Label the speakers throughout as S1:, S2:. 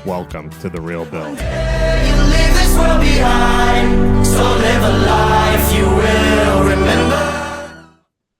S1: Welcome to The Real Build.
S2: You leave this world behind, so live a life you will remember.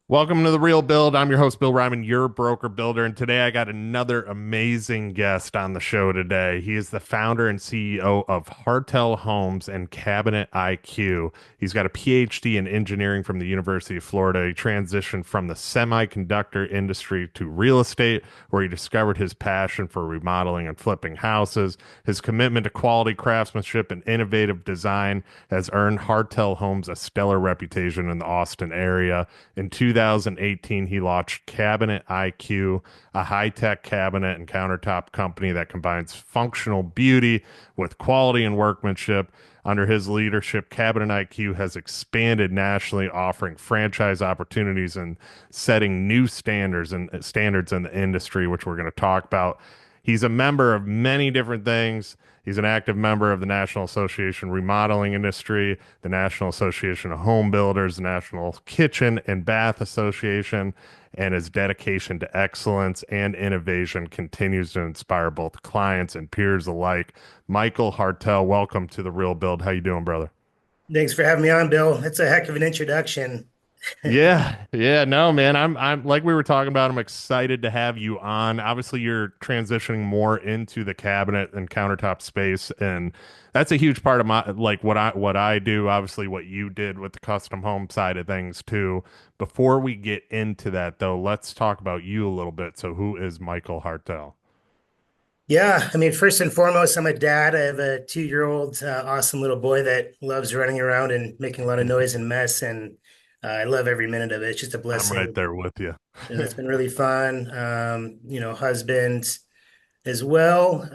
S1: Welcome to The Real Build. I'm your host, Bill Reiman, your broker builder. And today I got another amazing guest on the show today. He is the founder and CEO of Hartel Homes and Cabinet IQ. He's got a Ph.D. in engineering from the University of Florida. He transitioned from the semiconductor industry to real estate, where he discovered his passion for remodeling and flipping houses. His commitment to quality craftsmanship and innovative design has earned Hartel Homes a stellar reputation in the Austin area. In 2018, he launched Cabinet IQ, a high-tech cabinet and countertop company that combines functional beauty with quality and workmanship. Under his leadership, Cabinet IQ has expanded nationally, offering franchise opportunities and setting new standards in the industry, which we're going to talk about. He's a member of many different things. He's an active member of the National Association Remodeling Industry, the National Association of Home Builders, the National Kitchen and Bath Association, and his dedication to excellence and innovation continues to inspire both clients and peers alike. Michael Hartel, welcome to The Real Build. How you doing, brother?
S3: Thanks for having me on, Bill. That's a heck of an introduction.
S1: Yeah, no, man. I'm like we were talking about, I'm excited to have you on. Obviously, you're transitioning more into the cabinet and countertop space, and that's a huge part of my like what I do, obviously what you did with the custom home side of things too. Before we get into that though, let's talk about you a little bit. So who is Michael Hartel?
S3: Yeah, I mean, first and foremost, I'm a dad. I have a 2-year-old, awesome little boy that loves running around and making a lot of noise and mess, and I love every minute of it. It's just a
S1: I'm right
S3: blessing,
S1: there with you.
S3: and it's been really fun. Husband as well.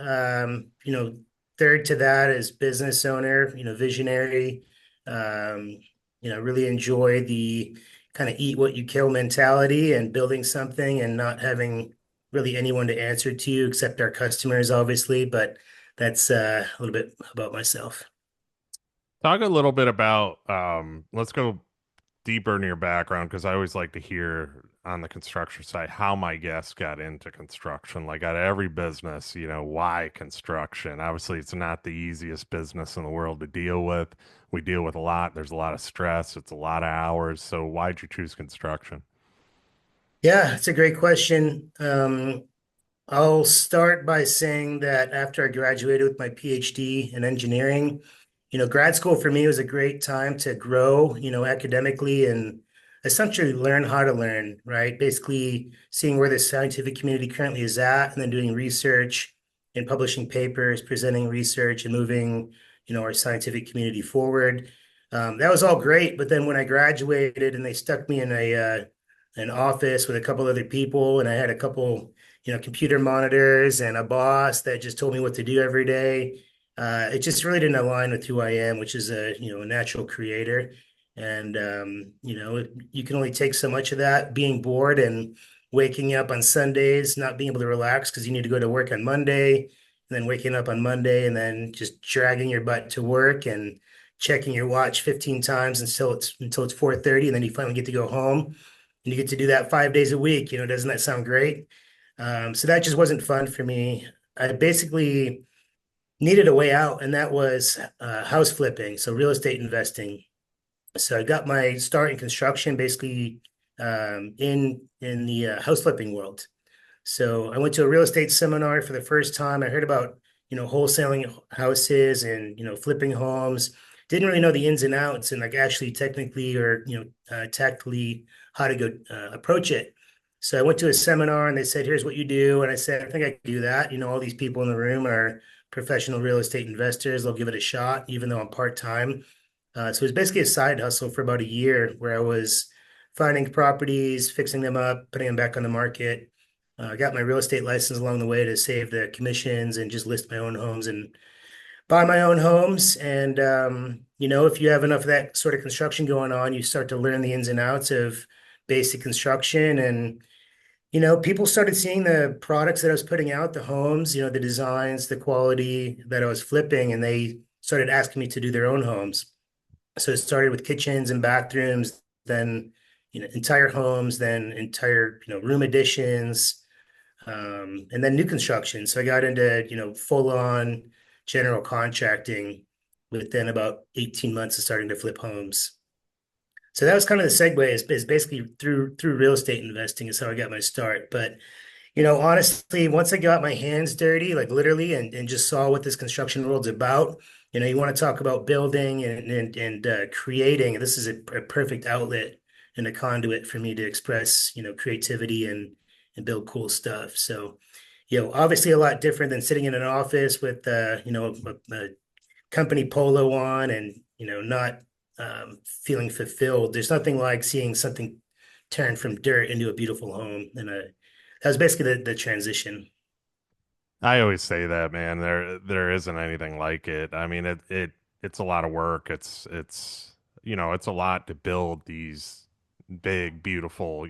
S3: Third to that is business owner, visionary. Um, really enjoy the kind of eat what you kill mentality and building something and not having really anyone to answer to you except our customers, obviously. But that's a little bit about myself.
S1: Talk a little bit about let's go deeper into your background because I always like to hear on the construction side how my guests got into construction. Like at every business, why construction? Obviously, it's not the easiest business in the world to deal with. We deal with a lot. There's a lot of stress. It's a lot of hours. So why'd you choose construction?
S3: Yeah, it's a great question. I'll start by saying that after I graduated with my PhD in engineering, grad school for me was a great time to grow, academically and essentially learn how to learn, right? Basically seeing where the scientific community currently is at and then doing research and publishing papers, presenting research and moving, our scientific community forward. That was all great. But then when I graduated and they stuck me in an office with a couple other people and I had a couple, computer monitors and a boss that just told me what to do every day. It just really didn't align with who I am, which is a natural creator. And, you can only take so much of that being bored and waking up on Sundays, not being able to relax because you need to go to work on Monday, and then waking up on Monday and then just dragging your butt to work and checking your watch 15 times until it's 4:30, and then you finally get to go home and you get to do that 5 days a week. Doesn't that sound great? So that just wasn't fun for me. I basically needed a way out, and that was house flipping, so real estate investing. So I got my start in construction, basically in the house flipping world. So I went to a real estate seminar for the first time. I heard about wholesaling houses and flipping homes. Didn't really know the ins and outs and like actually technically or tactically how to go approach it. So I went to a seminar and they said, "Here's what you do." And I said, "I think I can do that." All these people in the room are professional real estate investors. They'll give it a shot, even though I'm part-time. So it was basically a side hustle for about a year where I was finding properties, fixing them up, putting them back on the market. I got my real estate license along the way to save the commissions and just list my own homes and buy my own homes. And, if you have enough of that sort of construction going on, you start to learn the ins and outs of basic construction. And, people started seeing the products that I was putting out, the homes, the designs, the quality that I was flipping, and they started asking me to do their own homes. So it started with kitchens and bathrooms, then, entire homes, then entire, room additions, and then new construction. So I got into, full on general contracting within about 18 months of starting to flip homes. So that was kind of the segue is basically through real estate investing is how I got my start. But honestly, once I got my hands dirty, like literally, and just saw what this construction world's about, you want to talk about building and creating. This is a perfect outlet and a conduit for me to express, creativity and build cool stuff. So, obviously a lot different than sitting in an office with, a company polo on and, not feeling fulfilled. There's nothing like seeing something turn from dirt into a beautiful home. And that was basically the transition.
S1: I always say that, man. There isn't anything like it. I mean, it's a lot of work. It's a lot to build these big, beautiful,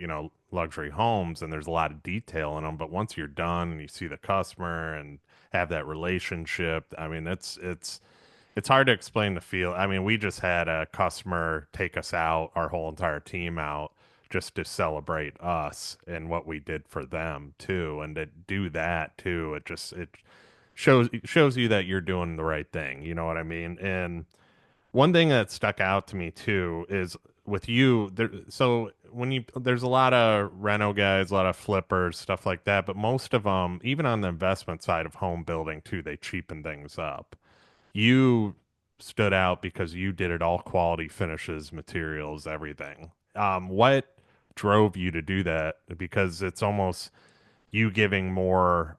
S1: luxury homes, and there's a lot of detail in them. But once you're done and you see the customer and have that relationship, I mean, it's hard to explain the feel. I mean, we just had a customer take us out, our whole entire team out, just to celebrate us and what we did for them too. And to do that too, it shows you that you're doing the right thing. You know what I mean? And one thing that stuck out to me too is with you there. So when you there's a lot of reno guys, a lot of flippers, stuff like that, but most of them, even on the investment side of home building too, they cheapen things up. You stood out because you did it all quality finishes, materials, everything. What drove you to do that? Because it's almost you giving more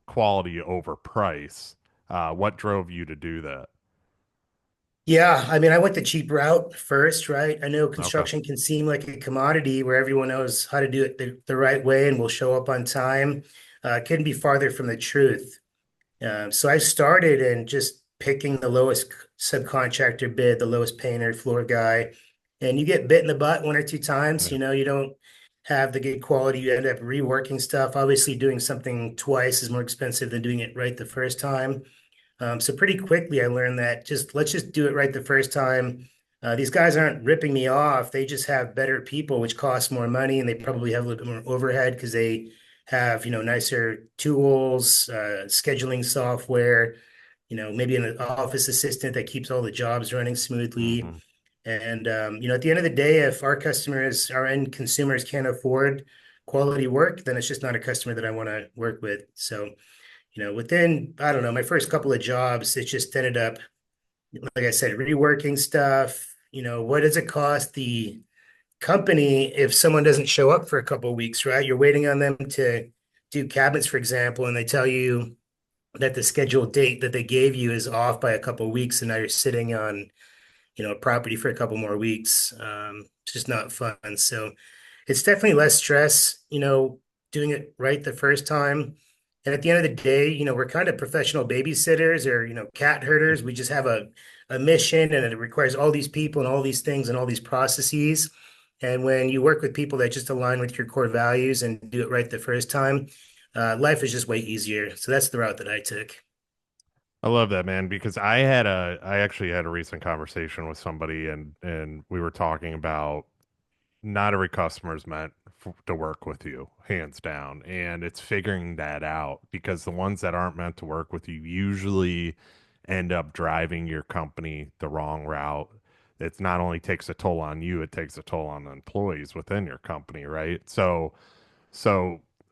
S1: quality over price. What drove you to do that?
S3: Yeah, I mean, I went the cheap route first, right? I know
S1: Okay.
S3: construction can seem like a commodity where everyone knows how to do it the right way and will show up on time. Couldn't be farther from the truth. So I started in just picking the lowest subcontractor bid, the lowest painter, floor guy, and you get bit in the butt one or two times.
S1: Yeah.
S3: You don't have the good quality. You end up reworking stuff. Obviously, doing something twice is more expensive than doing it right the first time. So pretty quickly, I learned that let's just do it right the first time. These guys aren't ripping me off. They just have better people, which costs more money, and they probably have a little bit more overhead because they have, nicer tools, scheduling software, maybe an office assistant that keeps all the jobs running smoothly.
S1: Hmm.
S3: And at the end of the day, if our end consumers can't afford quality work, then it's just not a customer that I want to work with. So within, I don't know, my first couple of jobs, it just ended up, like I said, reworking stuff. What does it cost the company if someone doesn't show up for a couple of weeks, right? You're waiting on them to do cabinets, for example, and they tell you that the scheduled date that they gave you is off by a couple of weeks, and now you're sitting on, a property for a couple more weeks. It's just not fun. So it's definitely less stress, doing it right the first time. And at the end of the day, we're kind of professional babysitters or, cat herders. We just have a mission and it requires all these people and all these things and all these processes. And when you work with people that just align with your core values and do it right the first time, life is just way easier. So that's the route that I took.
S1: I love that, man, because I actually had a recent conversation with somebody, and we were talking about not every customer is meant to work with you, hands down. And it's figuring that out because the ones that aren't meant to work with you usually end up driving your company the wrong route. It not only takes a toll on you, it takes a toll on the employees within your company, right? So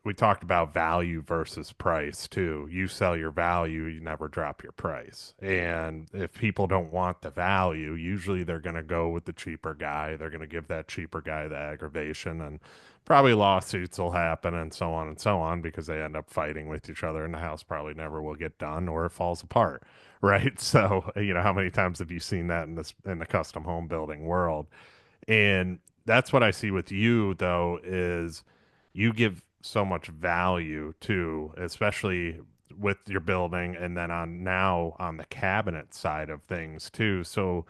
S1: we talked about value versus price too. You sell your value, you never drop your price. And if people don't want the value, usually they're going to go with the cheaper guy. They're going to give that cheaper guy the aggravation, and probably lawsuits will happen and so on because they end up fighting with each other and the house probably never will get done or it falls apart. Right. So, how many times have you seen that in the custom home building world? And that's what I see with you, though, is you give so much value to, especially with your building, and then on now on the cabinet side of things too. So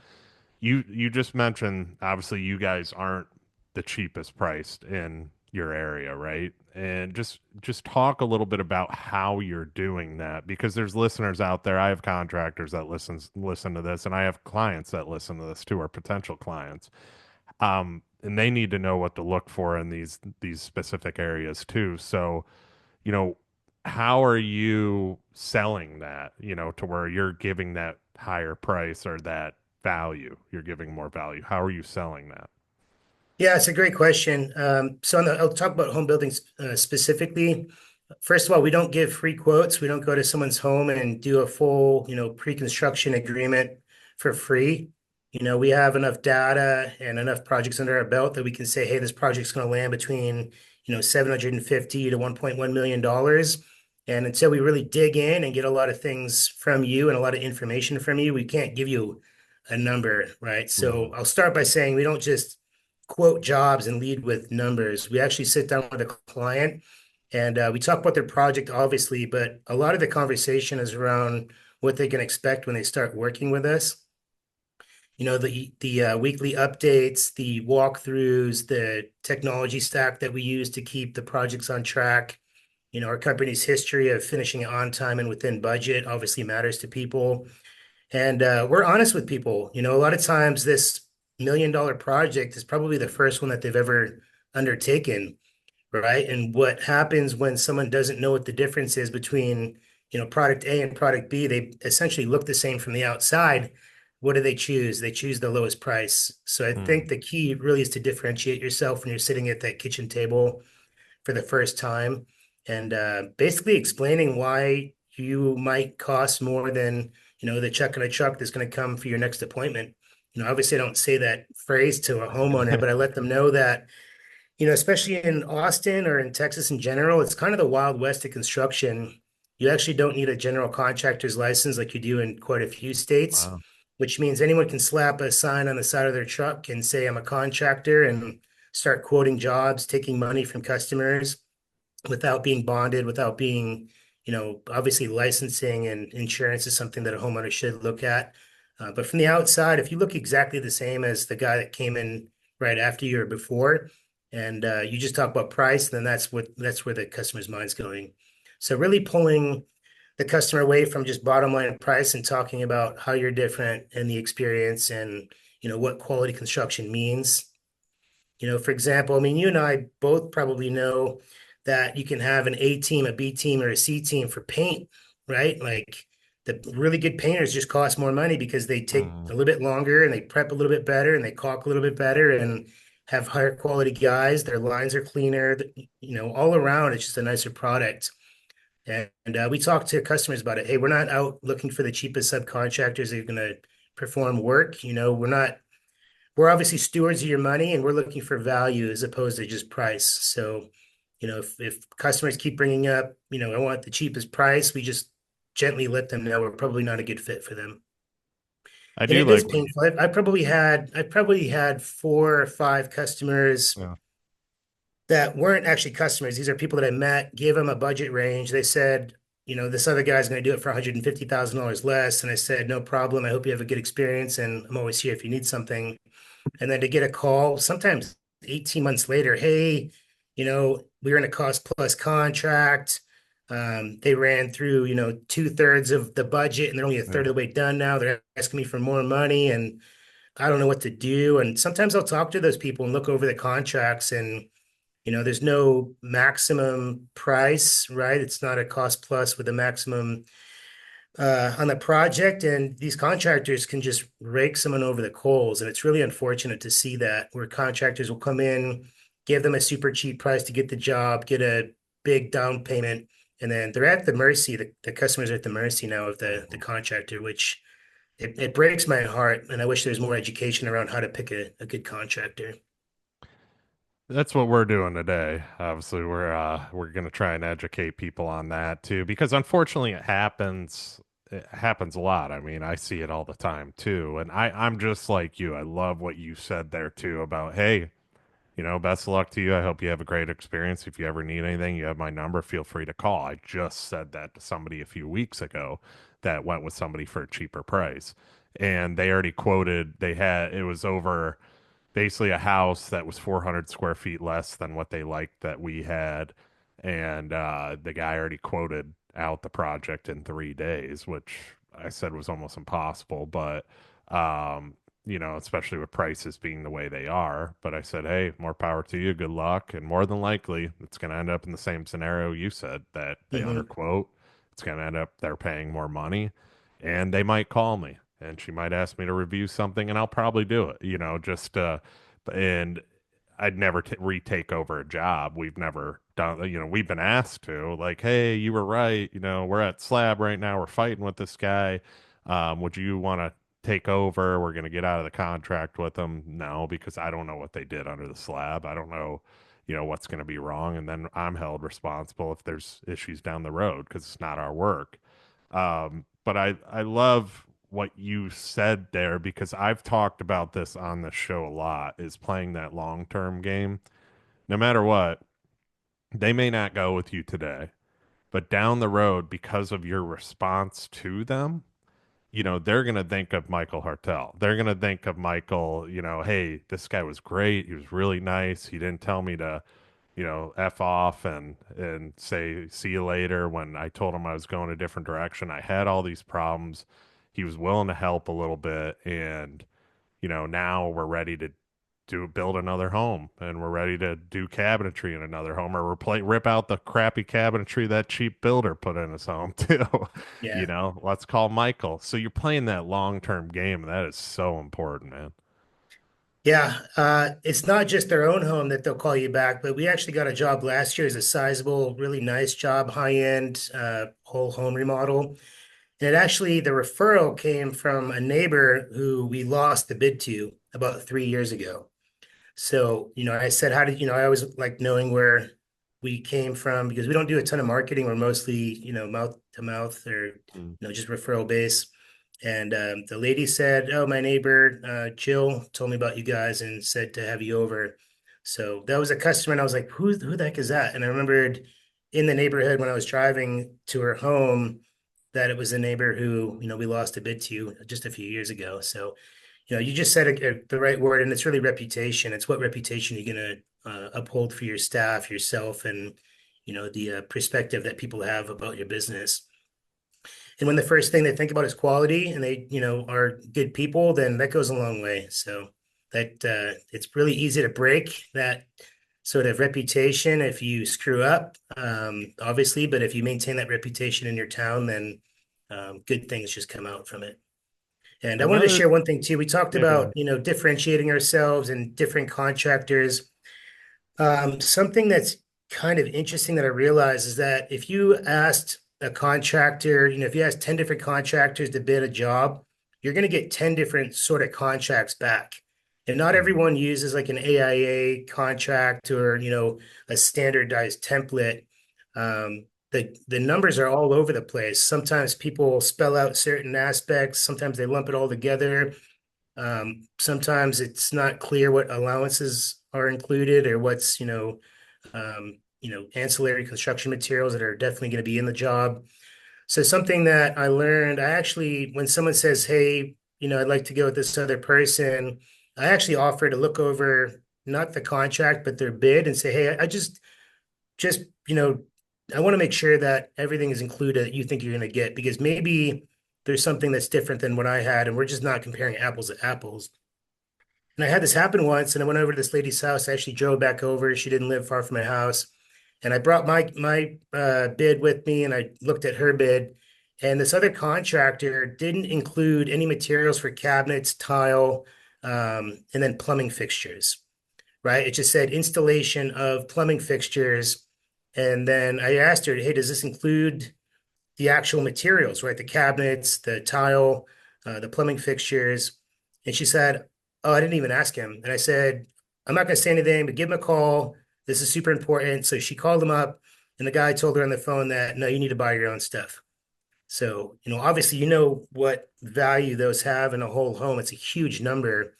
S1: you just mentioned obviously you guys aren't the cheapest priced in your area, right? And just talk a little bit about how you're doing that because there's listeners out there. I have contractors that listen to this, and I have clients that listen to this too, or potential clients, and they need to know what to look for in these specific areas too. So, you know, how are you selling that, to where you're giving that higher price or that value? You're giving more value. How are you selling that?
S3: Yeah, it's a great question. I'll talk about home buildings specifically. First of all, we don't give free quotes. We don't go to someone's home and do a full, pre-construction agreement for free. We have enough data and enough projects under our belt that we can say, hey, this project's going to land between, 750 to $1.1 million dollars. And until we really dig in and get a lot of things from you and a lot of information from you, we can't give you a number, right? So
S1: Mhm.
S3: I'll start by saying we don't just quote jobs and lead with numbers. We actually sit down with a client and we talk about their project, obviously, but a lot of the conversation is around what they can expect when they start working with us. The weekly updates, the walkthroughs, the technology stack that we use to keep the projects on track. Our company's history of finishing on time and within budget obviously matters to people. And we're honest with people. A lot of times this $1 million project is probably the first one that they've ever undertaken, right? And what happens when someone doesn't know what the difference is between, product A and product B, they essentially look the same from the outside. What do they choose? They choose the lowest price. So I think
S1: Mhm.
S3: the key really is to differentiate yourself when you're sitting at that kitchen table for the first time and basically explaining why you might cost more than the check in a truck that's going to come for your next appointment. Obviously I don't say that phrase to a homeowner, but I let them know that especially in Austin or in Texas in general, it's kind of the Wild West of construction. You actually don't need a general contractor's license like you do in quite a few states,
S1: Wow.
S3: which means anyone can slap a sign on the side of their truck and say, I'm a contractor, and start quoting jobs, taking money from customers without being bonded, without being, obviously licensing and insurance is something that a homeowner should look at. But from the outside, if you look exactly the same as the guy that came in right after you or before, and you just talk about price, then that's where the customer's mind's going. So really pulling the customer away from just bottom line price and talking about how you're different and the experience and what quality construction means. For example, I mean, you and I both probably know that you can have an A team, a B team, or a C team for paint, right? Like the really good painters just cost more money because they take
S1: Mhm.
S3: a little bit longer and they prep a little bit better and they caulk a little bit better and have higher quality guys. Their lines are cleaner, all around, it's just a nicer product. And we talk to customers about it. Hey, we're not out looking for the cheapest subcontractors that are going to perform work. We're obviously stewards of your money and we're looking for value as opposed to just price. So, if customers keep bringing up, I want the cheapest price, we just gently let them know we're probably not a good fit for them.
S1: I
S3: And
S1: do
S3: it is
S1: like what you.
S3: painful. I probably had 4 or 5 customers
S1: Yeah.
S3: that weren't actually customers. These are people that I met, gave them a budget range. They said, this other guy's going to do it for $150,000 less. And I said, no problem. I hope you have a good experience. And I'm always here if you need something. And then to get a call, sometimes 18 months later, hey, we're in a cost plus contract. They ran through, 2/3 of the budget and they're only a third
S1: Yeah.
S3: of the way done now. They're asking me for more money and I don't know what to do. And sometimes I'll talk to those people and look over the contracts and, there's no maximum price, right? It's not a cost plus with a maximum on the project, and these contractors can just rake someone over the coals. And it's really unfortunate to see that where contractors will come in, give them a super cheap price to get the job, get a big down payment, and then they're at the mercy, the customers are at the mercy now of the
S1: Mhm.
S3: contractor, which it breaks my heart. And I wish there was more education around how to pick a good contractor.
S1: That's what we're doing today. Obviously, we're going to try and educate people on that too, because unfortunately, it happens. It happens a lot. I mean, I see it all the time too, and I'm just like you. I love what you said there too about, hey, best of luck to you. I hope you have a great experience. If you ever need anything, you have my number. Feel free to call. I just said that to somebody a few weeks ago that went with somebody for a cheaper price, and they already quoted. It was over basically a house that was 400 square feet less than what they liked that we had. And the guy already quoted out the project in 3 days, which I said was almost impossible. But especially with prices being the way they are. But I said, hey, more power to you. Good luck. And more than likely, it's going to end up in the same scenario you said that they
S3: Hmm.
S1: underquote. It's going to end up they're paying more money and they might call me and she might ask me to review something and I'll probably do it, and I'd never retake over a job. We've never done, we've been asked to, like, hey, you were right. We're at slab right now. We're fighting with this guy. Would you want to take over? We're going to get out of the contract with them. No, because I don't know what they did under the slab. I don't know, what's going to be wrong. And then I'm held responsible if there's issues down the road because it's not our work. But I love what you said there because I've talked about this on the show a lot is playing that long-term game. No matter what, they may not go with you today, but down the road, because of your response to them, they're going to think of Michael Hartel. They're going to think of Michael, hey, this guy was great. He was really nice. He didn't tell me to, F off and say see you later when I told him I was going a different direction. I had all these problems. He was willing to help a little bit and now we're ready to build another home and we're ready to do cabinetry in another home or rip out the crappy cabinetry that cheap builder put in his home too.
S3: Yeah.
S1: Let's call Michael. So you're playing that long-term game. That is so important, man.
S3: Yeah. It's not just their own home that they'll call you back, but we actually got a job last year as a sizable, really nice job, high-end, whole home remodel. And it actually, the referral came from a neighbor who we lost the bid to about 3 years ago. So, I said, how did, I always like knowing where we came from because we don't do a ton of marketing. We're mostly, mouth to mouth or,
S1: Mm.
S3: just referral base. And the lady said, oh, my neighbor, Jill told me about you guys and said to have you over. So that was a customer. And I was like, who the heck is that? And I remembered in the neighborhood when I was driving to her home that it was a neighbor who, we lost a bid to just a few years ago. So, you just said the right word, and it's really reputation. It's what reputation you're going to uphold for your staff, yourself, and the perspective that people have about your business. And when the first thing they think about is quality, and they are good people, then that goes a long way. So that it's really easy to break that sort of reputation if you screw up, obviously. But if you maintain that reputation in your town, then good things just come out from it. And I wanted to
S1: Another,
S3: share one thing too. We talked
S1: yeah, go
S3: about,
S1: ahead.
S3: differentiating ourselves and different contractors. Something that's kind of interesting that I realized is that if you asked a contractor, if you asked 10 different contractors to bid a job, you're going to get 10 different sort of contracts back. And not
S1: Mm.
S3: everyone uses like an AIA contract or, a standardized template. The numbers are all over the place. Sometimes people spell out certain aspects, sometimes they lump it all together. Sometimes it's not clear what allowances are included or what's, ancillary construction materials that are definitely going to be in the job. So something that I learned, I actually, when someone says, hey, I'd like to go with this other person, I actually offer to look over not the contract, but their bid and say, hey, I just, I want to make sure that everything is included that you think you're going to get because maybe there's something that's different than what I had, and we're just not comparing apples to apples. And I had this happen once, and I went over to this lady's house. I actually drove back over. She didn't live far from my house, and I brought my bid with me, and I looked at her bid. And this other contractor didn't include any materials for cabinets, tile, and then plumbing fixtures. Right? It just said installation of plumbing fixtures, and then I asked her, "Hey, does this include the actual materials, right? The cabinets, the tile, the plumbing fixtures?" And she said, "Oh, I didn't even ask him." And I said, "I'm not going to say anything, but give him a call. This is super important." So she called him up, and the guy told her on the phone that, no, you need to buy your own stuff. So, obviously, what value those have in a whole home. It's a huge number,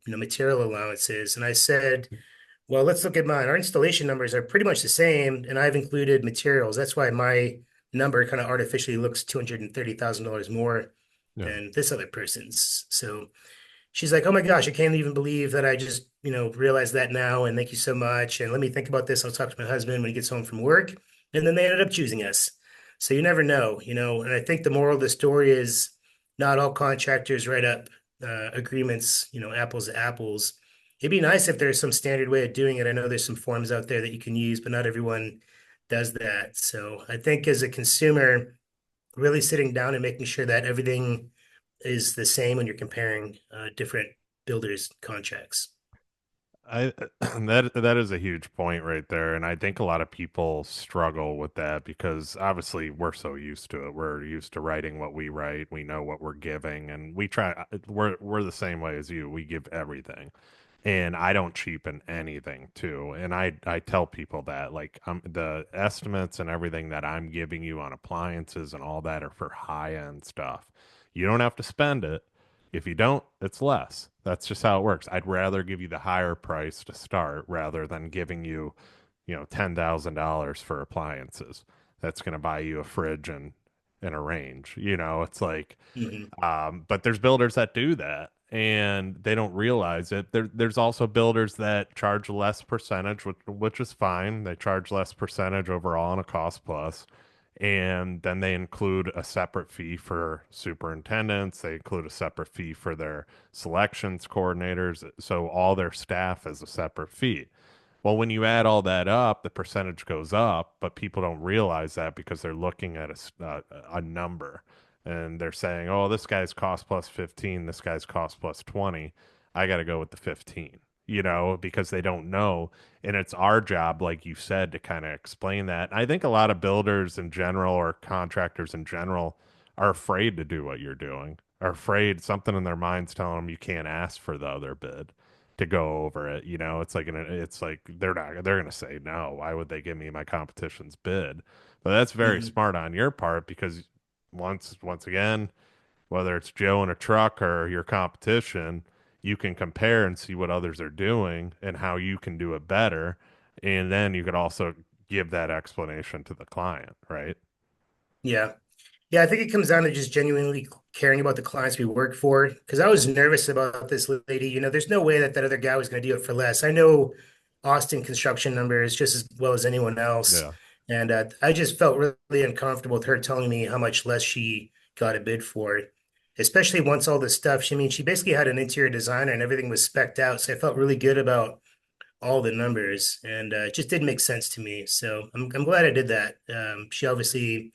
S3: material allowances. And I said, well, let's look at mine. Our installation numbers are pretty much the same, and I've included materials. That's why my number kind of artificially looks $230,000 more
S1: Yeah.
S3: than this other person's. So she's like, "Oh my gosh, I can't even believe that I just, realized that now. And thank you so much. And let me think about this. I'll talk to my husband when he gets home from work." And then they ended up choosing us. So you never know. And I think the moral of the story is not all contractors write up agreements, apples to apples. It'd be nice if there's some standard way of doing it. I know there's some forms out there that you can use, but not everyone does that. So I think as a consumer, really sitting down and making sure that everything is the same when you're comparing different builders' contracts.
S1: I that is a huge point right there, and I think a lot of people struggle with that because obviously we're so used to it. We're used to writing what we write. We know what we're giving, and we try. We're the same way as you. We give everything, and I don't cheapen anything too. And I tell people that like the estimates and everything that I'm giving you on appliances and all that are for high end stuff. You don't have to spend it. If you don't, it's less. That's just how it works. I'd rather give you the higher price to start rather than giving you, $10,000 for appliances. That's going to buy you a fridge and a range. It's like,
S3: Mhm.
S1: but there's builders that do that and they don't realize it. There's also builders that charge less percentage, which is fine. They charge less percentage overall on a cost plus. And then they include a separate fee for superintendents. They include a separate fee for their selections coordinators. So all their staff is a separate fee. Well, when you add all that up, the percentage goes up, but people don't realize that because they're looking at a number and they're saying, oh, this guy's cost plus 15, this guy's cost plus 20. I got to go with the 15, because they don't know. And it's our job, like you said, to kind of explain that. I think a lot of builders in general or contractors in general are afraid to do what you're doing, are afraid something in their minds telling them you can't ask for the other bid to go over it. It's like they're gonna say no. Why would they give me my competition's bid? But that's very
S3: Mhm.
S1: smart on your part because once again, whether it's Joe in a truck or your competition, you can compare and see what others are doing and how you can do it better. And then you could also give that explanation to the client, right?
S3: Yeah. Yeah, I think it comes down to just genuinely caring about the clients we work for. Because I was nervous about this lady. There's no way that that other guy was going to do it for less. I know Austin construction numbers just as well as anyone else.
S1: Yeah.
S3: And I just felt really uncomfortable with her telling me how much less she got a bid for it, especially once all this stuff. She basically had an interior designer and everything was specced out. So I felt really good about all the numbers and it just didn't make sense to me. So I'm glad I did that. She obviously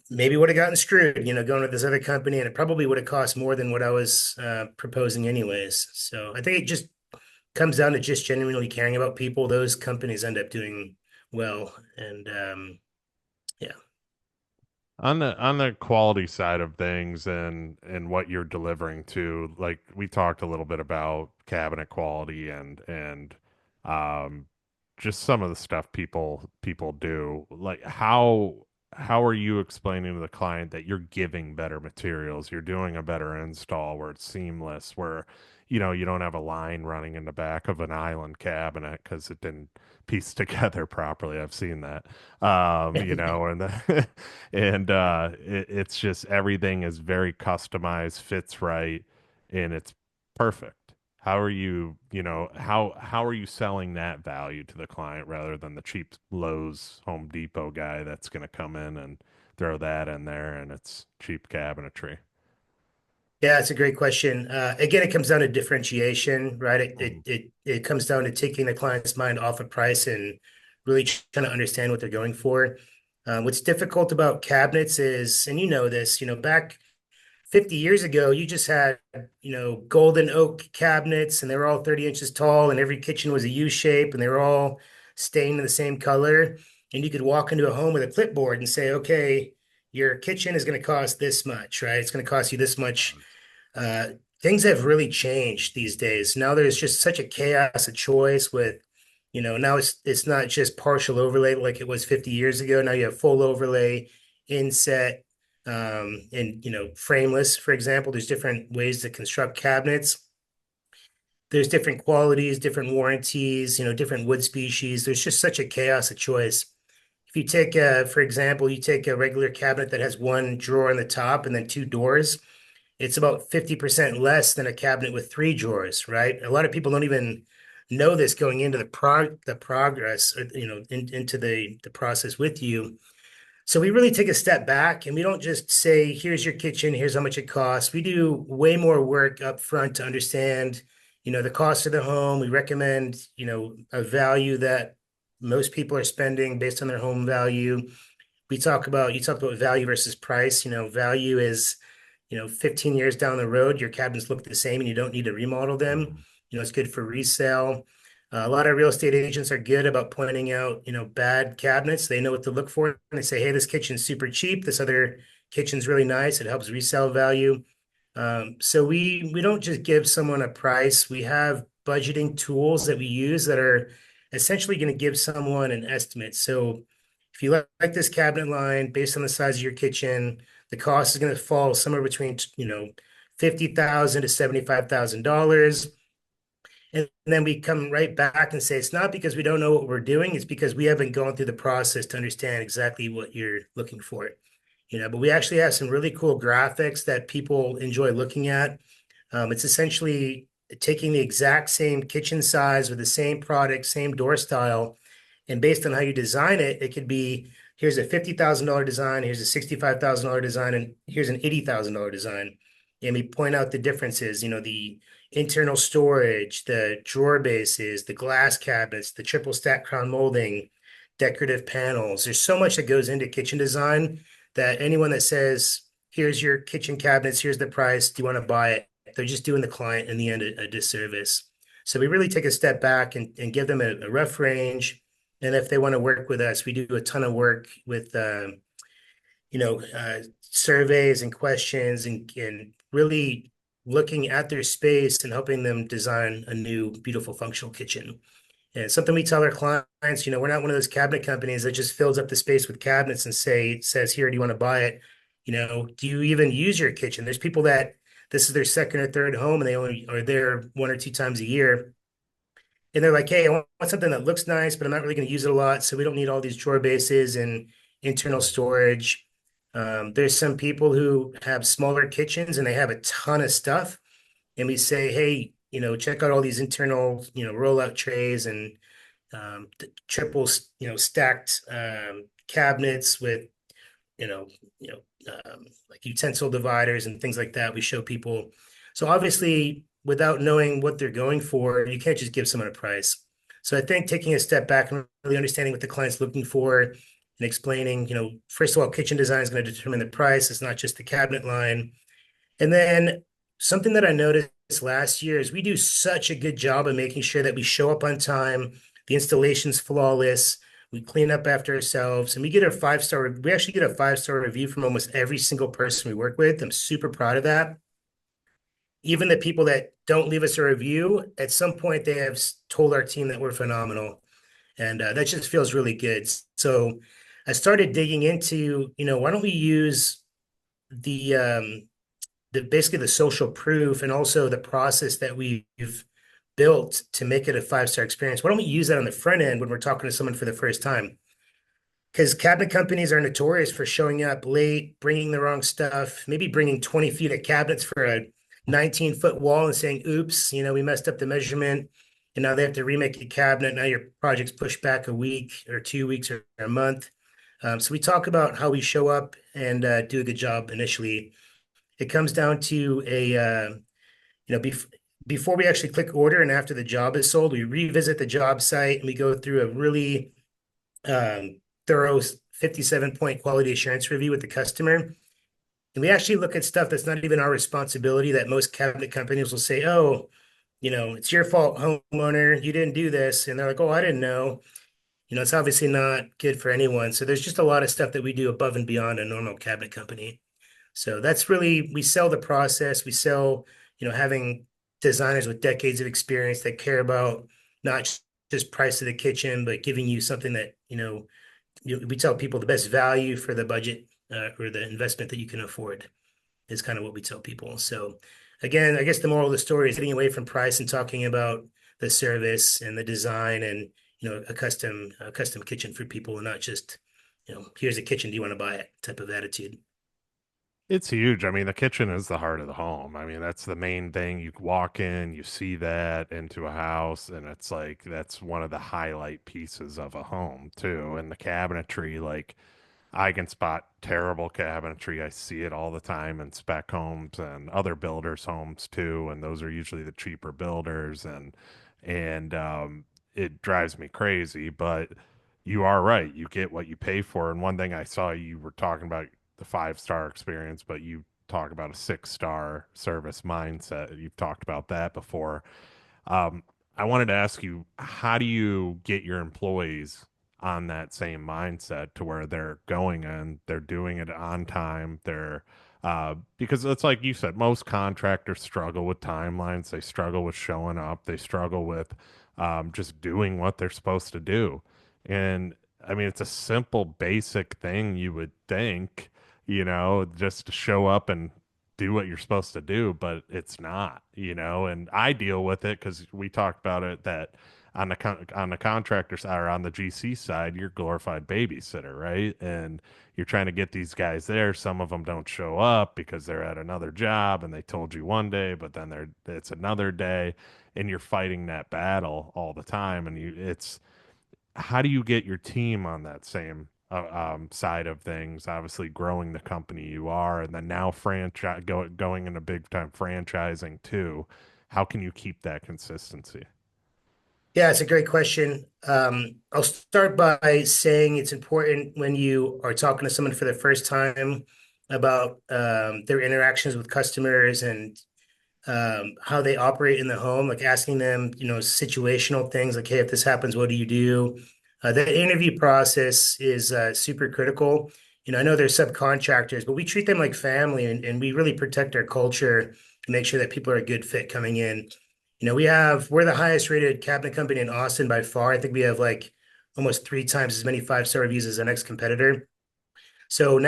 S3: maybe would have gotten screwed, going to this other company, and it probably would have cost more than what I was proposing anyways. So I think it just comes down to just genuinely caring about people. Those companies end up doing well, and yeah.
S1: On the quality side of things and what you're delivering to, like we talked a little bit about cabinet quality and um just some of the stuff people do. Like how are you explaining to the client that you're giving better materials, you're doing a better install where it's seamless, where you don't have a line running in the back of an island cabinet because it didn't piece together properly. I've seen that. And it's just everything is very customized, fits right, and it's perfect. How are how are you selling that value to the client rather than the cheap Lowe's Home Depot guy that's going to come in and throw that in there and it's cheap cabinetry?
S3: Yeah, it's a great question. Again, it comes down to differentiation, right? It, it
S1: Mhm.
S3: it it comes down to taking the client's mind off of price and really trying to understand what they're going for. What's difficult about cabinets is, and you know this, back 50 years ago, you just had, golden oak cabinets and they were all 30 inches tall and every kitchen was a U shape and they were all stained in the same color. And you could walk into a home with a clipboard and say, okay, your kitchen is going to cost this much, right? It's going to cost you this much. uh, Things have really changed these days. Now there's just such a chaos of choice with, now it's not just partial overlay like it was 50 years ago. Now you have full overlay, inset, and frameless, for example. There's different ways to construct cabinets. There's different qualities, different warranties, different wood species. There's just such a chaos of choice. If you take, for example, you take a regular cabinet that has one drawer on the top and then two doors, it's about 50% less than a cabinet with three drawers, right? A lot of people don't even know this going into the progress, into the process with you. So we really take a step back and we don't just say, here's your kitchen, here's how much it costs. We do way more work up front to understand, the cost of the home. We recommend, a value that most people are spending based on their home value. You talked about value versus price. Value is, 15 years down the road, your cabinets look the same and you don't need to remodel them. It's good for resale. A lot of real estate agents are good about pointing out, bad cabinets. They know what to look for. And they say, hey, this kitchen's super cheap. This other kitchen's really nice. It helps resale value. So we don't just give someone a price. We have budgeting tools that we use that are essentially going to give someone an estimate. So if you like this cabinet line based on the size of your kitchen, the cost is going to fall somewhere between, 50,000 to $75,000. And then we come right back and say, it's not because we don't know what we're doing, it's because we haven't gone through the process to understand exactly what you're looking for. But we actually have some really cool graphics that people enjoy looking at. It's essentially taking the exact same kitchen size with the same product, same door style, and based on how you design it, it could be here's a $50,000 design, here's a $65,000 design, and here's an $80,000 design. And we point out the differences, the internal storage, the drawer bases, the glass cabinets, the triple stack crown molding, decorative panels. There's so much that goes into kitchen design that anyone that says, here's your kitchen cabinets, here's the price, do you want to buy it? They're just doing the client in the end a disservice. So we really take a step back and give them a rough range. And if they want to work with us, we do a ton of work with, surveys and questions and really looking at their space and helping them design a new, beautiful, functional kitchen. And it's something we tell our clients, we're not one of those cabinet companies that just fills up the space with cabinets and says, here, do you want to buy it? Do you even use your kitchen? There's people that this is their second or third home and they only are there one or two times a year. And they're like, hey, I want something that looks nice, but I'm not really going to use it a lot. So we don't need all these drawer bases and internal storage. There's some people who have smaller kitchens and they have a ton of stuff. And we say, hey, check out all these internal, rollout trays and triple, stacked cabinets with, you know, you know, like utensil dividers and things like that. We show people. So obviously, without knowing what they're going for, you can't just give someone a price. So I think taking a step back and really understanding what the client's looking for and explaining, first of all, kitchen design is going to determine the price. It's not just the cabinet line. And then something that I noticed last year is we do such a good job of making sure that we show up on time, the installation's flawless, we clean up after ourselves, and we get a 5-star. We actually get a 5-star review from almost every single person we work with. I'm super proud of that. Even the people that don't leave us a review, at some point they have told our team that we're phenomenal, and that just feels really good. So I started digging into, why don't we use basically the social proof and also the process that we've built to make it a 5-star experience. Why don't we use that on the front end when we're talking to someone for the first time? Because cabinet companies are notorious for showing up late, bringing the wrong stuff, maybe bringing 20 feet of cabinets for a 19-foot wall and saying, oops, we messed up the measurement. And now they have to remake a cabinet. Now your project's pushed back a week or 2 weeks or a month. So we talk about how we show up and do a good job initially. It comes down to before we actually click order and after the job is sold, we revisit the job site and we go through a really thorough 57-point quality assurance review with the customer. And we actually look at stuff that's not even our responsibility that most cabinet companies will say, oh, it's your fault, homeowner, you didn't do this. And they're like, oh, I didn't know. It's obviously not good for anyone. So there's just a lot of stuff that we do above and beyond a normal cabinet company. So that's really, we sell the process. We sell, having designers with decades of experience that care about not just price of the kitchen, but giving you something that, we tell people the best value for the budget or the investment that you can afford is kind of what we tell people. So again, I guess the moral of the story is getting away from price and talking about the service and the design and, a custom kitchen for people and not just, here's a kitchen, do you want to buy it type of attitude.
S1: It's huge. I mean, the kitchen is the heart of the home. I mean, that's the main thing. You walk in, you see that into a house, and it's like that's one of the highlight pieces of a home too. And the cabinetry, like I can spot terrible cabinetry. I see it all the time in spec homes and other builders' homes too, and those are usually the cheaper builders, and it drives me crazy. But you are right. You get what you pay for. And one thing I saw you were talking about the 5-star experience, but you talk about a 6-star service mindset. You've talked about that before. Um, I wanted to ask you, how do you get your employees on that same mindset to where they're going and they're doing it on time? Because it's like you said, most contractors struggle with timelines. They struggle with showing up. They struggle with just doing what they're supposed to do. And I mean, it's a simple, basic thing you would think, just to show up and do what you're supposed to do, but it's not, and I deal with it because we talked about it that on the contractor side or on the GC side, you're glorified babysitter, right? And you're trying to get these guys there. Some of them don't show up because they're at another job and they told you one day, but then it's another day, and you're fighting that battle all the time. And it's how do you get your team on that same side of things? Obviously, growing the company you are, and then now going into big time franchising too. How can you keep that consistency?
S3: Yeah, it's a great question. I'll start by saying it's important when you are talking to someone for the first time about their interactions with customers and how they operate in the home, like asking them, situational things like, hey, if this happens, what do you do? The interview process is super critical. I know they're subcontractors, but we treat them like family and we really protect our culture to make sure that people are a good fit coming in. We're the highest rated cabinet company in Austin by far. I think we have like almost 3 times as many 5-star reviews as the next competitor. So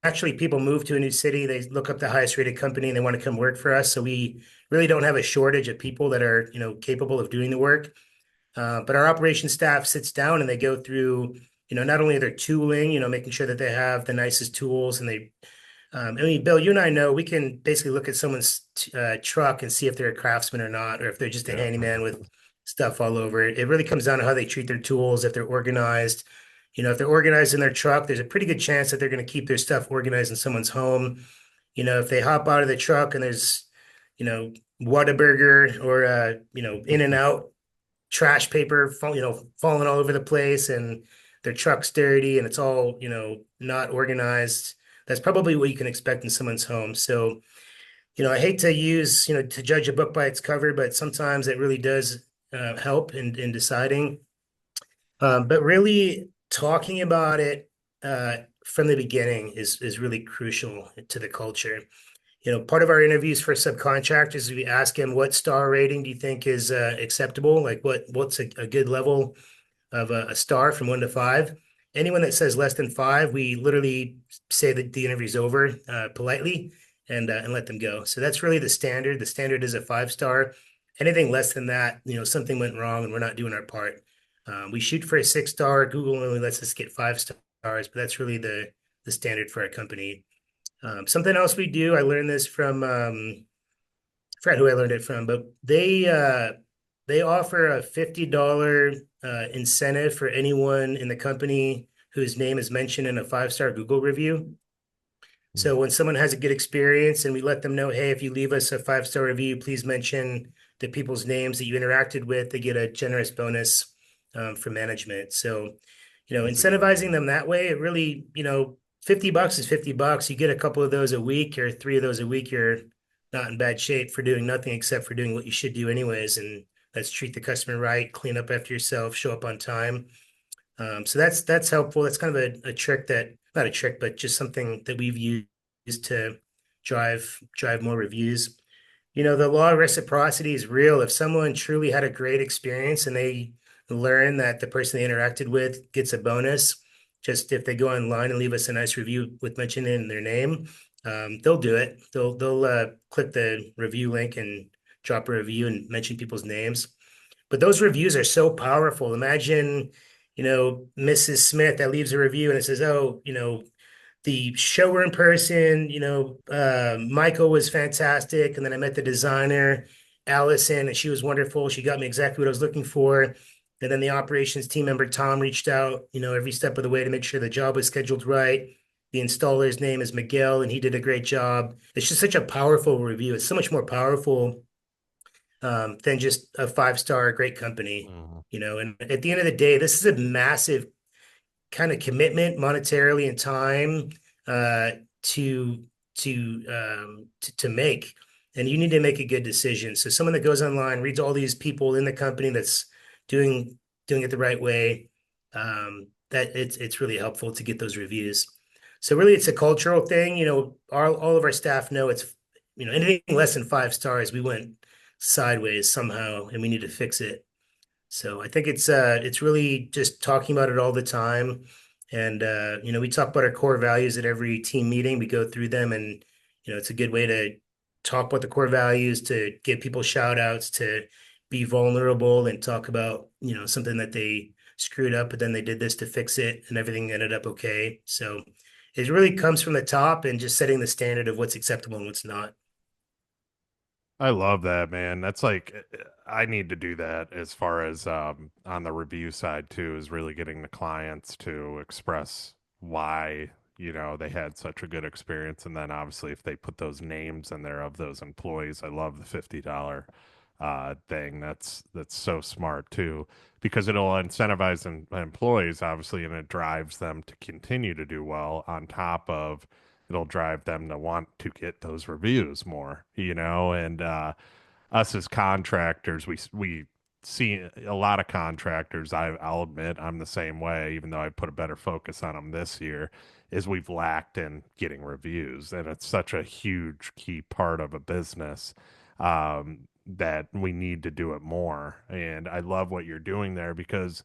S3: naturally, people move to a new city, they look up the highest rated company and they want to come work for us. So we really don't have a shortage of people that are, capable of doing the work. But our operations staff sits down and they go through, not only their tooling, making sure that they have the nicest tools and I mean, Bill, you and I know we can basically look at someone's truck and see if they're a craftsman or not, or if they're just a
S1: Yeah.
S3: handyman with stuff all over it. It really comes down to how they treat their tools, if they're organized. If they're organized in their truck, there's a pretty good chance that they're going to keep their stuff organized in someone's home. If they hop out of the truck and there's, you know, Whataburger or In and Out trash paper, falling all over the place, and their truck's dirty and it's all, not organized. That's probably what you can expect in someone's home. So, I hate to use, to judge a book by its cover, but sometimes it really does help in deciding. But really talking about it from the beginning is really crucial to the culture. Part of our interviews for subcontractors, we ask them what star rating do you think is acceptable? Like what's a good level of a star from 1 to 5? Anyone that says less than 5, we literally say that the interview's over politely and let them go. So that's really the standard. The standard is a 5-star. Anything less than that, something went wrong and we're not doing our part. We shoot for a 6-star. Google only lets us get 5 stars, but that's really the standard for our company. Something else we do, I learned this from I forgot who I learned it from, but they offer a $50 incentive for anyone in the company whose name is mentioned in a 5-star Google review. So when someone has a good experience and we let them know, hey, if you leave us a 5-star review, please mention the people's names that you interacted with. They get a generous bonus for management. So,
S1: That's a good
S3: incentivizing
S1: idea.
S3: them that way, it really, $50 is $50. You get a couple of those a week or 3 of those a week, you're not in bad shape for doing nothing except for doing what you should do anyways. And that's treat the customer right, clean up after yourself, show up on time. So that's helpful. That's kind of a trick that not a trick, but just something that we've used to drive more reviews. The law of reciprocity is real. If someone truly had a great experience and they learn that the person they interacted with gets a bonus, just if they go online and leave us a nice review with mentioning their name, they'll do it. They'll click the review link and drop a review and mention people's names. But those reviews are so powerful. Imagine, Mrs. Smith that leaves a review and it says, oh, the showroom person, Michael was fantastic. And then I met the designer, Allison, and she was wonderful. She got me exactly what I was looking for. And then the operations team member, Tom, reached out, every step of the way to make sure the job was scheduled right. The installer's name is Miguel, and he did a great job. It's just such a powerful review. It's so much more powerful than just a five-star great company,
S1: Mhm.
S3: And at the end of the day, this is a massive kind of commitment monetarily and time uh, to to make, and you need to make a good decision. So someone that goes online, reads all these people in the company that's doing doing it the right way, that it's really helpful to get those reviews. So really, it's a cultural thing. All of our staff know it's anything less than 5 stars, we went sideways somehow, and we need to fix it. So I think it's really just talking about it all the time. And we talk about our core values at every team meeting. We go through them, and it's a good way to talk about the core values, to give people shout outs, to be vulnerable and talk about, something that they screwed up, but then they did this to fix it and everything ended up okay. So it really comes from the top and just setting the standard of what's acceptable and what's not.
S1: I love that, man. That's like I need to do that as far as on the review side too, is really getting the clients to express why, they had such a good experience. And then obviously if they put those names in there of those employees, I love the $50 thing. That's so smart too, because it'll incentivize employees obviously, and it drives them to continue to do well on top of it'll drive them to want to get those reviews more, and us as contractors, we see a lot of contractors. I'll admit I'm the same way, even though I put a better focus on them this year, is we've lacked in getting reviews, and it's such a huge key part of a business that we need to do it more. And I love what you're doing there because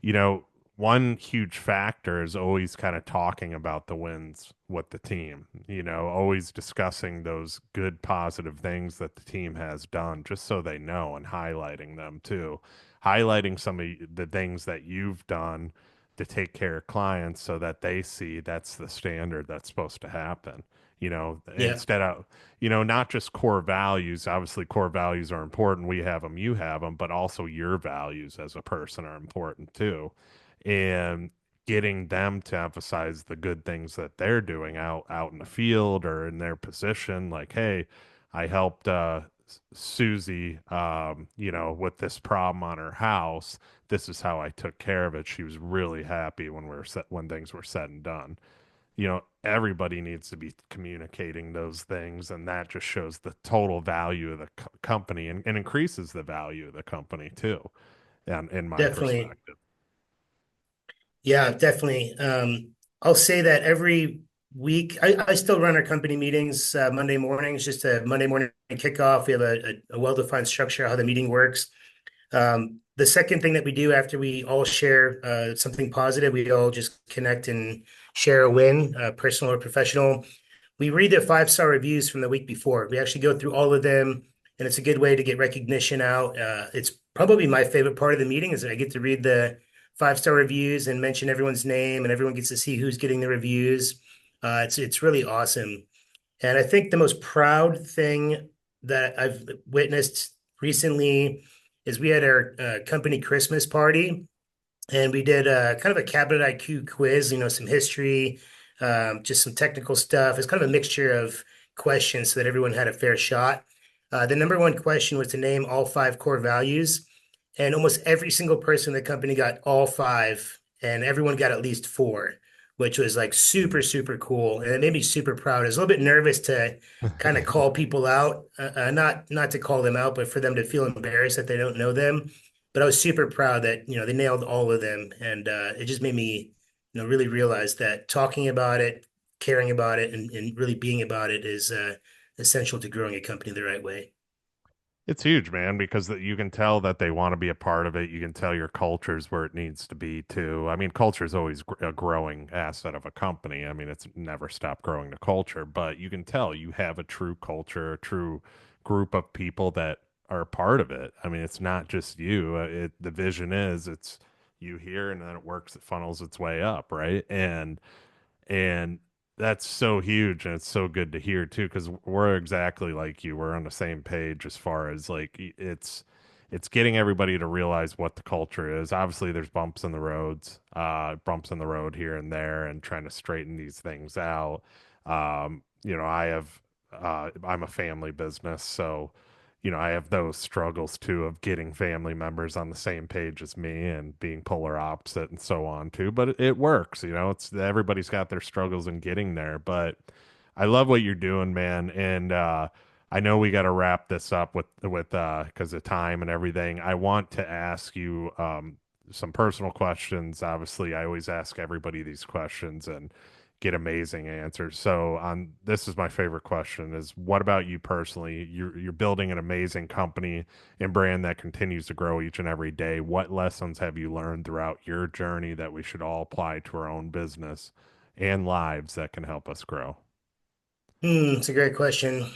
S1: you know, one huge factor is always kind of talking about the wins with the team, always discussing those good, positive things that the team has done, just so they know, and highlighting them too. Highlighting some of the things that you've done to take care of clients so that they see that's the standard that's supposed to happen.
S3: Yeah,
S1: Instead of, not just core values. Obviously, core values are important. We have them, you have them, but also your values as a person are important too. And getting them to emphasize the good things that they're doing out in the field or in their position, like, hey, I helped Susie, with this problem on her house. This is how I took care of it. She was really happy when things were said and done. Everybody needs to be communicating those things, and that just shows the total value of the company, and increases the value of the company too, and in my
S3: definitely.
S1: perspective.
S3: Yeah, definitely. I'll say that every week, I still run our company meetings Monday mornings, just a Monday morning kickoff. We have a well-defined structure how the meeting works. The second thing that we do after we all share something positive, we all just connect and share a win, personal or professional. We read the 5 star reviews from the week before. We actually go through all of them, and it's a good way to get recognition out. It's probably my favorite part of the meeting is that I get to read the 5 star reviews and mention everyone's name, and everyone gets to see who's getting the reviews. It's really awesome. And I think the most proud thing that I've witnessed recently is we had our company Christmas party, and we did kind of a cabinet IQ quiz, some history, just some technical stuff. It's kind of a mixture of questions so that everyone had a fair shot. The number one question was to name all 5 core values, and almost every single person in the company got all 5, and everyone got at least 4, which was like super, super cool. And it made me super proud. I was a little bit nervous to kind of call people out, not to call them out, but for them to feel embarrassed that they don't know them. But I was super proud that they nailed all of them, and it just made me really realize that talking about it, caring about it, and really being about it is essential to growing a company the right way.
S1: It's huge, man, because you can tell that they want to be a part of it. You can tell your culture's where it needs to be too. I mean, culture is always a growing asset of a company. I mean, it's never stopped growing the culture, but you can tell you have a true culture, a true group of people that are a part of it. I mean, it's not just you. The vision is it's you here, and then it works, it funnels its way up, right? And that's so huge, and it's so good to hear too, because we're exactly like you. We're on the same page as far as like it's getting everybody to realize what the culture is. Obviously, there's bumps in the road here and there, and trying to straighten these things out. I'm a family business, so I have those struggles too of getting family members on the same page as me and being polar opposite and so on too. But it works, it's everybody's got their struggles in getting there. But I love what you're doing, man. And I know we got to wrap this up with because of time and everything. I want to ask you some personal questions. Obviously, I always ask everybody these questions and get amazing answers. So on this is my favorite question is what about you personally? You're building an amazing company and brand that continues to grow each and every day. What lessons have you learned throughout your journey that we should all apply to our own business and lives that can help us grow?
S3: It's a great question.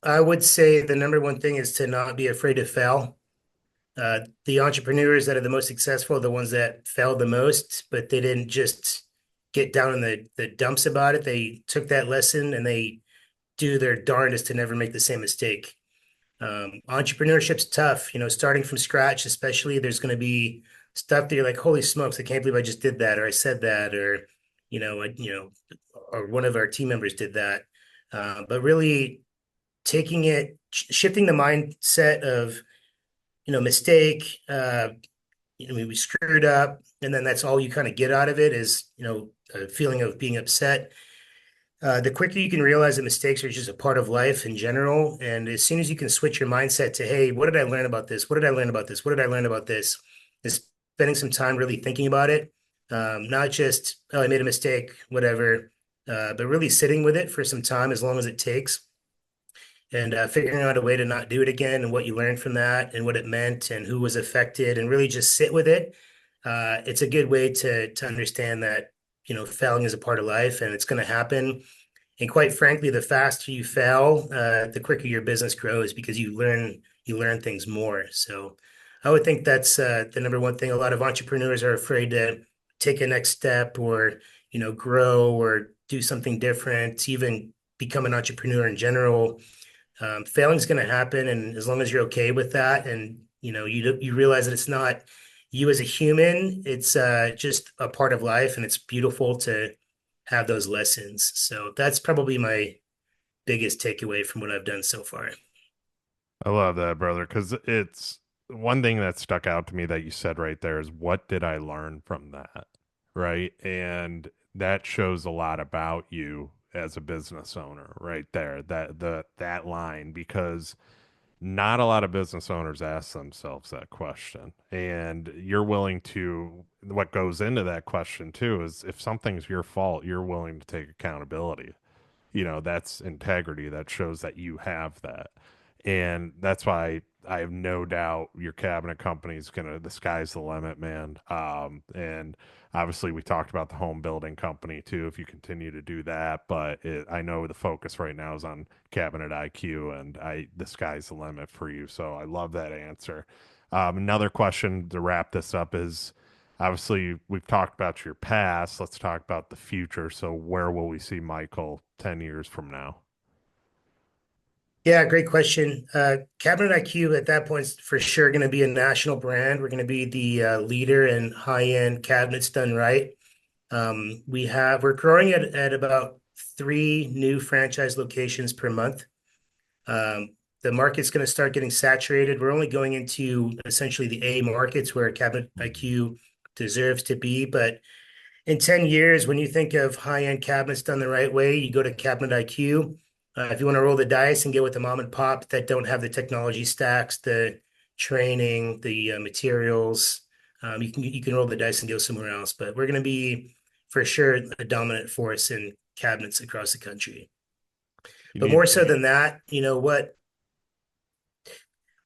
S3: I would say the number one thing is to not be afraid to fail. The entrepreneurs that are the most successful are the ones that failed the most, but they didn't just get down in the dumps about it. They took that lesson and they do their darndest to never make the same mistake. Entrepreneurship's tough, starting from scratch, especially there's going to be stuff that you're like, holy smokes, I can't believe I just did that, or I said that, or, or one of our team members did that. But really shifting the mindset of, mistake, we screwed up, and then that's all you kind of get out of it is, a feeling of being upset. The quicker you can realize that mistakes are just a part of life in general, and as soon as you can switch your mindset to, hey, what did I learn about this? What did I learn about this? What did I learn about this? Is spending some time really thinking about it, not just, oh, I made a mistake, whatever, but really sitting with it for some time, as long as it takes, and figuring out a way to not do it again and what you learned from that and what it meant and who was affected and really just sit with it. It's a good way to understand that, failing is a part of life and it's going to happen. And quite frankly, the faster you fail, the quicker your business grows because you learn things more. So I would think that's the number one thing. A lot of entrepreneurs are afraid to take a next step or, grow or do something different, even become an entrepreneur in general. Failing is going to happen, and as long as you're okay with that, and you realize that it's not you as a human, it's just a part of life, and it's beautiful to have those lessons. So that's probably my biggest takeaway from what I've done so far.
S1: I love that, brother, because it's one thing that stuck out to me that you said right there is what did I learn from that? Right. And that shows a lot about you as a business owner right there, that line, because not a lot of business owners ask themselves that question. And you're willing to, what goes into that question too is if something's your fault, you're willing to take accountability. That's integrity. That shows that you have that. And that's why I have no doubt your cabinet company is gonna, the sky's the limit, man. And obviously we talked about the home building company too, if you continue to do that, but I know the focus right now is on cabinet IQ, and the sky's the limit for you. So I love that answer. Another question to wrap this up is, obviously, we've talked about your past. Let's talk about the future. So, where will we see Michael 10 years from now?
S3: Yeah, great question. Cabinet IQ at that point is for sure going to be a national brand. We're going to be the leader in high-end cabinets done right. We're growing at about 3 new franchise locations per month. The market's going to start getting saturated. We're only going into essentially the A markets where Cabinet IQ deserves to be. But in 10 years, when you think of high-end cabinets done the right way, you go to Cabinet IQ. If you want to roll the dice and get with the mom and pop that don't have the technology stacks, the training, the materials, you can roll the dice and go somewhere else. But we're going to be for sure a dominant force in cabinets across the country.
S1: You
S3: But
S1: need
S3: more so than that,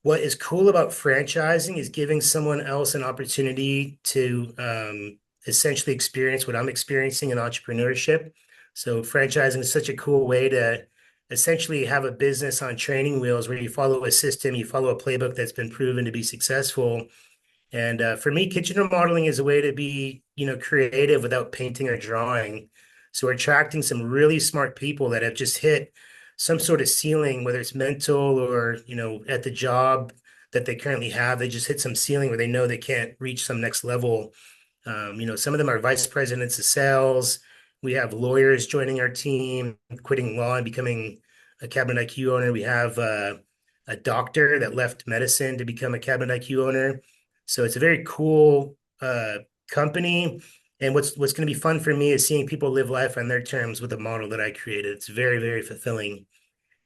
S3: what is cool about franchising is giving someone else an opportunity to essentially experience what I'm experiencing in entrepreneurship. So franchising is such a cool way to essentially have a business on training wheels where you follow a system, you follow a playbook that's been proven to be successful. And for me, kitchen remodeling is a way to be, creative without painting or drawing. So we're attracting some really smart people that have just hit some sort of ceiling, whether it's mental or, at the job that they currently have, they just hit some ceiling where they know they can't reach some next level. Some of them are vice presidents of sales. We have lawyers joining our team, quitting law and becoming a Cabinet IQ owner. We have a doctor that left medicine to become a Cabinet IQ owner. So it's a very cool company. And what's going to be fun for me is seeing people live life on their terms with a model that I created. It's very, very fulfilling,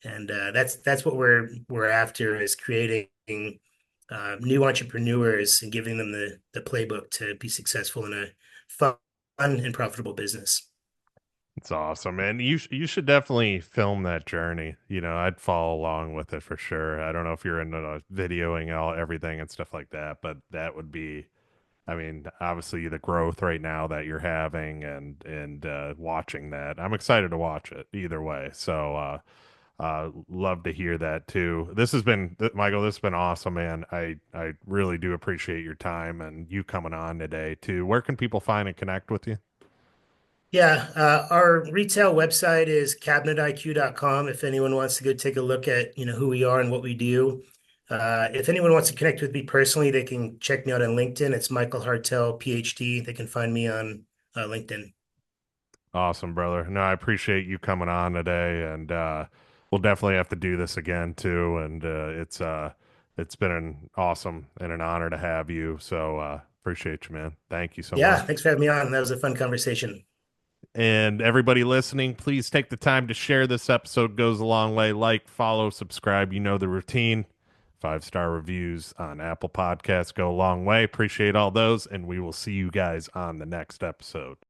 S3: and that's what we're after, is creating new entrepreneurs and giving them the playbook to be successful in a fun and profitable business.
S1: It's awesome, man. You should definitely film that journey. I'd follow along with it for sure. I don't know if you're into videoing all everything and stuff like that, but that would be, I mean, obviously the growth right now that you're having and watching that. I'm excited to watch it either way. So love to hear that too. Michael, this has been awesome, man. I really do appreciate your time and you coming on today too. Where can people find and connect with you?
S3: Yeah, our retail website is cabinetiq.com. If anyone wants to go take a look at, who we are and what we do. If anyone wants to connect with me personally, they can check me out on LinkedIn. It's Michael Hartel, Ph.D. They can find me on LinkedIn.
S1: Awesome, brother. No, I appreciate you coming on today, and we'll definitely have to do this again too. And it's been an awesome and an honor to have you. So appreciate you, man. Thank you so
S3: Yeah,
S1: much.
S3: thanks for having me on. That was a fun conversation.
S1: And everybody listening, please take the time to share this episode. Goes a long way. Like, follow, subscribe. You know the routine. 5-star reviews on Apple Podcasts go a long way. Appreciate all those, and we will see you guys on the next episode.